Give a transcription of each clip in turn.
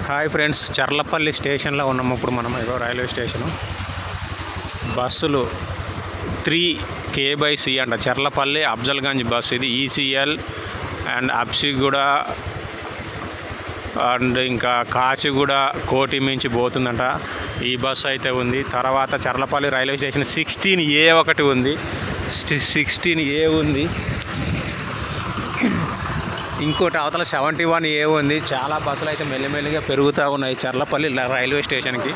Hi friends, Cherlapalli స్టేషన్లో ఉన్నాము ఇప్పుడు మనం. ఇగో రైల్వే స్టేషను. బస్సులు 3K/C అంట. చర్లపల్లి అఫ్జల్గంజ్ బస్సు ఇది. ఈసీఎల్ అండ్ అబ్సిగూడ అండ్ ఇంకా కాచిగూడ కోటి మించి పోతుందంట ఈ బస్సు అయితే ఉంది. తర్వాత చర్లపల్లి రైల్వే స్టేషన్ 16A ఒకటి ఉంది, 16A ఉంది. ఇంకోటి అవతల 71A ఉంది. చాలా బస్సులు అయితే మెల్లిమెల్లిగా పెరుగుతూ ఉన్నాయి చర్లపల్లి రైల్వే స్టేషన్కి.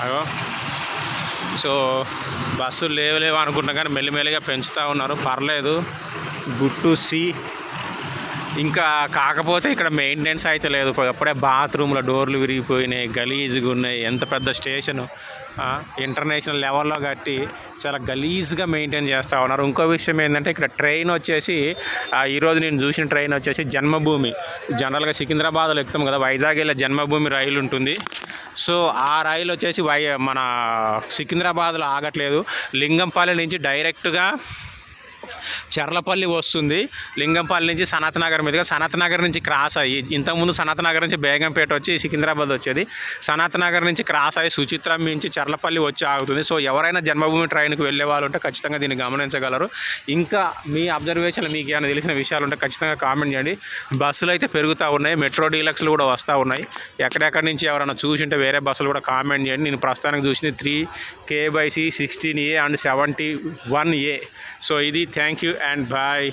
అగో సో బస్సులు లేవు అనుకుంటున్నా కానీ మెల్లిమెల్లిగా పెంచుతూ ఉన్నారు, పర్లేదు, గుడ్ టు సీ. ఇంకా కాకపోతే ఇక్కడ మెయింటెనెన్స్ అయితే లేదు. అప్పుడే బాత్రూంలో డోర్లు విరిగిపోయినాయి, గలీజ్గా ఉన్నాయి. ఎంత పెద్ద స్టేషను, ఇంటర్నేషనల్ లెవెల్లో కట్టి చాలా గలీజ్గా మెయింటైన్ చేస్తూ ఉన్నారు. ఇంకో విషయం ఏంటంటే ఇక్కడ ట్రైన్ వచ్చేసి ఈరోజు నేను చూసిన ట్రైన్ వచ్చేసి జన్మభూమి. జనరల్గా సికింద్రాబాద్లో ఎక్కుతాం కదా, వైజాగ్ వెళ్ళే జన్మభూమి రైలు ఉంటుంది. సో ఆ రైలు వచ్చేసి మన సికింద్రాబాద్లో ఆగట్లేదు. లింగంపల్లి నుంచి డైరెక్ట్గా చర్లపల్లి వస్తుంది. లింగంపల్లి నుంచి సనత్ నగర్ మీదుగా, సనత్ నగర్ నుంచి క్రాస్ అయ్యి, ఇంతకుముందు సనత్ నగర్ నుంచి బేగంపేట వచ్చి సికింద్రాబాద్ వచ్చేది. సనత్ నగర్ నుంచి క్రాస్ అయ్యి సుచిత్రం నుంచి చర్లపల్లి వచ్చి ఆగుతుంది. సో ఎవరైనా జన్మభూమి ట్రైన్కి వెళ్ళే వాళ్ళు ఉంటే ఖచ్చితంగా దీన్ని గమనించగలరు. ఇంకా మీ అబ్జర్వేషన్లో మీకు ఏమైనా తెలిసిన విషయాలు ఉంటే ఖచ్చితంగా కామెంట్ చేయండి. బస్సులు అయితే పెరుగుతూ ఉన్నాయి, మెట్రో డీలక్స్లు కూడా వస్తూ ఉన్నాయి. ఎక్కడెక్కడి నుంచి ఎవరైనా చూసి ఉంటే వేరే బస్సులు కూడా కామెంట్ చేయండి. నేను ప్రస్తుతానికి చూసింది 3K/C, 16A and 71A. So ఇది. Thank you and bye.